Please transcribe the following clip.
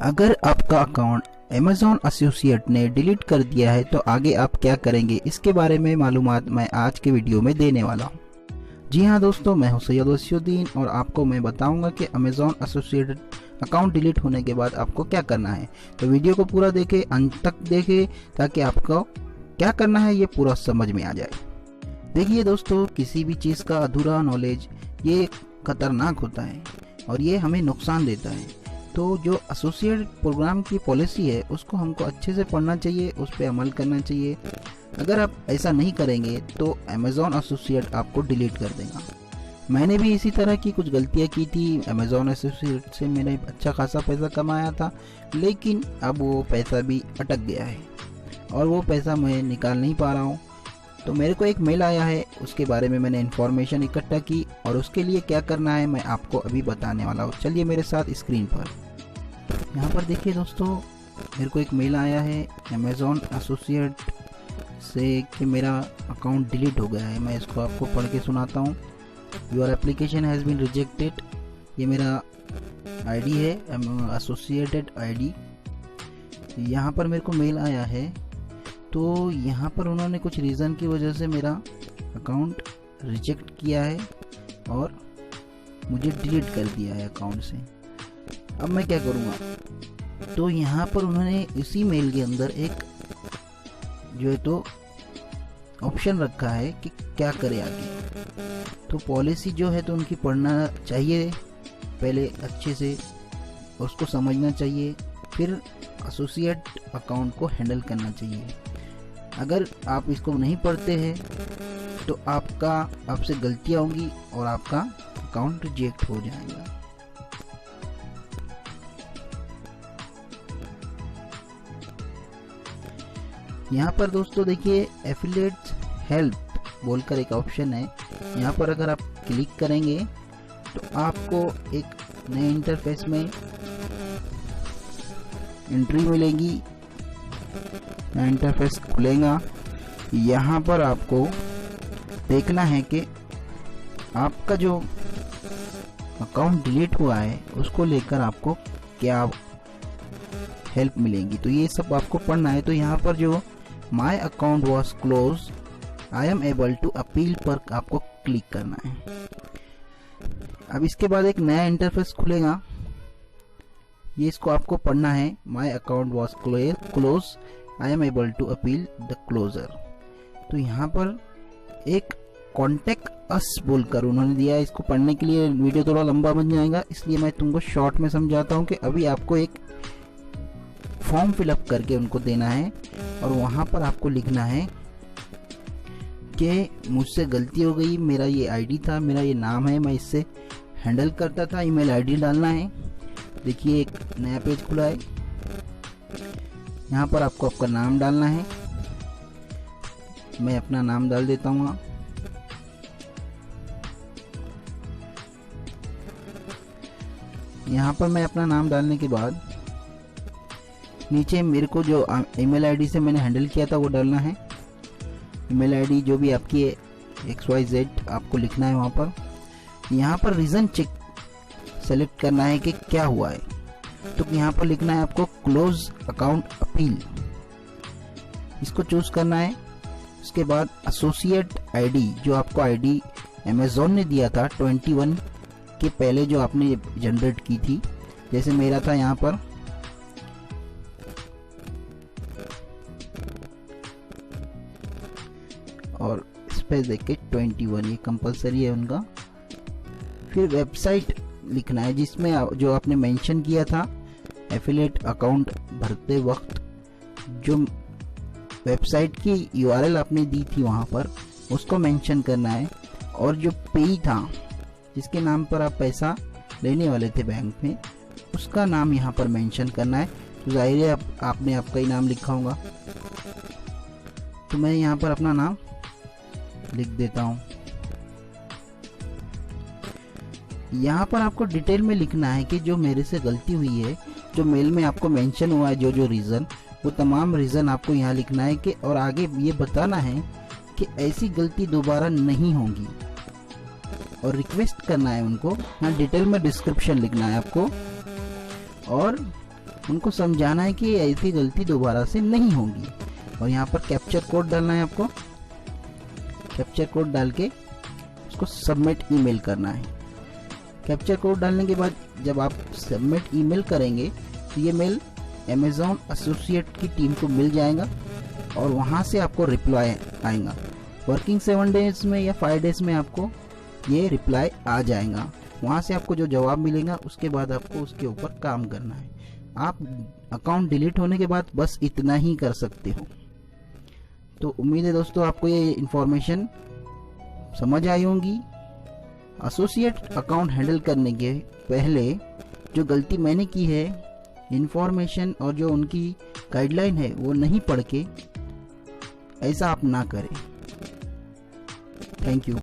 अगर आपका account Amazon associate ने डिलीट कर दिया है तो आगे आप क्या करेंगे, इसके बारे में मालूमात मैं आज के वीडियो में देने वाला हूँ। जी हाँ दोस्तों, मैं हूँ सैयद वसीउद्दीन और आपको मैं बताऊंगा कि अमेज़ॉन एसोसिएट अकाउंट डिलीट होने के बाद आपको क्या करना है। तो वीडियो को पूरा देखें, अंत तक देखें, ताकि आपको क्या करना है ये पूरा समझ में आ जाए। देखिए दोस्तों, किसी भी चीज़ का अधूरा नॉलेज ये खतरनाक होता है और ये हमें नुकसान देता है। तो जो एसोसिएट प्रोग्राम की पॉलिसी है उसको हमको अच्छे से पढ़ना चाहिए, उस पर अमल करना चाहिए। अगर आप ऐसा नहीं करेंगे तो अमेज़ॉन एसोसिएट आपको डिलीट कर देगा। मैंने भी इसी तरह की कुछ गलतियां की थी। अमेज़ॉन एसोसिएट से मैंने अच्छा खासा पैसा कमाया था, लेकिन अब वो पैसा भी अटक गया है और वो पैसा मैं निकाल नहीं पा रहा हूँ। तो मेरे को एक मेल आया है, उसके बारे में मैंने इन्फॉर्मेशन इकट्ठा की और उसके लिए क्या करना है मैं आपको अभी बताने वाला हूँ। चलिए मेरे साथ स्क्रीन पर। यहाँ पर देखिए दोस्तों, मेरे को एक मेल आया है अमेज़ॉन एसोसिएट से कि मेरा अकाउंट डिलीट हो गया है। मैं इसको आपको पढ़ के सुनाता हूँ। Your application has been rejected. ये मेरा आईडी है, एसोसिएटेड आईडी। यहाँ पर मेरे को मेल आया है, तो यहाँ पर उन्होंने कुछ रीज़न की वजह से मेरा अकाउंट रिजेक्ट किया है और मुझे डिलीट कर दिया है अकाउंट से। अब मैं क्या करूँगा? तो यहाँ पर उन्होंने इसी मेल के अंदर एक जो है तो ऑप्शन रखा है कि क्या करें आगे। तो पॉलिसी जो है तो उनकी पढ़ना चाहिए पहले अच्छे से, उसको समझना चाहिए, फिर एसोसिएट अकाउंट को हैंडल करना चाहिए। अगर आप इसको नहीं पढ़ते हैं तो आपसे गलतियां होंगी और आपका अकाउंट रिजेक्ट हो जाएगा। यहाँ पर दोस्तों देखिए, एफिलिएट हेल्प बोलकर एक ऑप्शन है। यहाँ पर अगर आप क्लिक करेंगे तो आपको एक नए इंटरफेस में एंट्री मिलेगी, नया इंटरफेस खुलेगा। यहाँ पर आपको देखना है कि आपका जो अकाउंट डिलीट हुआ है उसको लेकर आपको क्या हेल्प मिलेगी, तो ये सब आपको पढ़ना है। तो यहाँ पर जो my account was close, I am able to appeal पर आपको क्लिक करना है। अब इसके बाद एक नया इंटरफेस खुलेगा, ये इसको आपको पढ़ना है। My account was close, I am able to appeal the closure. तो यहाँ पर एक कॉन्टेक्ट अस बोलकर उन्होंने दिया है। इसको पढ़ने के लिए वीडियो थोड़ा लंबा बन जाएगा, इसलिए मैं तुमको शॉर्ट में समझाता हूँ कि अभी आपको एक फॉर्म फिलअप करके उनको देना है और वहाँ पर आपको लिखना है कि मुझसे गलती हो गई, मेरा ये आईडी था, मेरा ये नाम है, मैं इससे हैंडल करता था, ईमेल आईडी डालना है। देखिए एक नया पेज खुला है, यहाँ पर आपको आपका नाम डालना है। मैं अपना नाम डाल देता हूँ। यहाँ पर मैं अपना नाम डालने के बाद नीचे मेरे को जो ईमेल आईडी से मैंने हैंडल किया था वो डालना है। ईमेल आईडी जो भी आपकी है XYZ आपको लिखना है वहाँ पर। यहाँ पर रीज़न चेक सेलेक्ट करना है कि क्या हुआ है, तो यहाँ पर लिखना है आपको क्लोज अकाउंट अपील, इसको चूज करना है। उसके बाद एसोसिएट आईडी, जो आपको आईडी अमेज़ॉन ने दिया था 21 के पहले जो आपने जनरेट की थी, जैसे मेरा था यहाँ पर और स्पेस देख के 21, ये कंपलसरी है उनका। फिर वेबसाइट लिखना है जिसमें जो आपने मेंशन किया था एफिलिएट अकाउंट भरते वक्त, जो वेबसाइट की URL आपने दी थी वहाँ पर उसको मेंशन करना है। और जो पेई था जिसके नाम पर आप पैसा लेने वाले थे बैंक में, उसका नाम यहाँ पर मेंशन करना है। तो जाहिर है आपने आपका ही नाम लिखा होगा, तो मैं यहाँ पर अपना नाम लिख देता हूँ। यहाँ पर आपको डिटेल में लिखना है कि जो मेरे से गलती हुई है, जो मेल में आपको मेंशन हुआ है, जो रीज़न, वो तमाम रीज़न आपको यहाँ लिखना है कि और आगे ये बताना है कि ऐसी गलती दोबारा नहीं होगी और रिक्वेस्ट करना है उनको। हाँ, डिटेल में डिस्क्रिप्शन लिखना है आपको और उनको समझाना है कि ऐसी गलती दोबारा से नहीं होगी। और यहाँ पर कैप्चर कोड डालना है आपको। कैप्चर कोड डाल के उसको सबमिट ईमेल करना है। कैप्चर कोड डालने के बाद जब आप सबमिट ईमेल करेंगे तो ये मेल अमेज़ॉन एसोसिएट की टीम को मिल जाएगा और वहाँ से आपको रिप्लाई आएगा। वर्किंग 7 डेज में या 5 डेज में आपको ये रिप्लाई आ जाएगा। वहाँ से आपको जो जवाब मिलेगा उसके बाद आपको उसके ऊपर काम करना है। आप अकाउंट डिलीट होने के बाद बस इतना ही कर सकते हो। तो उम्मीद है दोस्तों आपको ये इन्फॉर्मेशन समझ आई होगी। एसोसिएट अकाउंट हैंडल करने के पहले जो गलती मैंने की है, इन्फॉर्मेशन और जो उनकी गाइडलाइन है वो नहीं पढ़ के ऐसा आप ना करें। Thank you.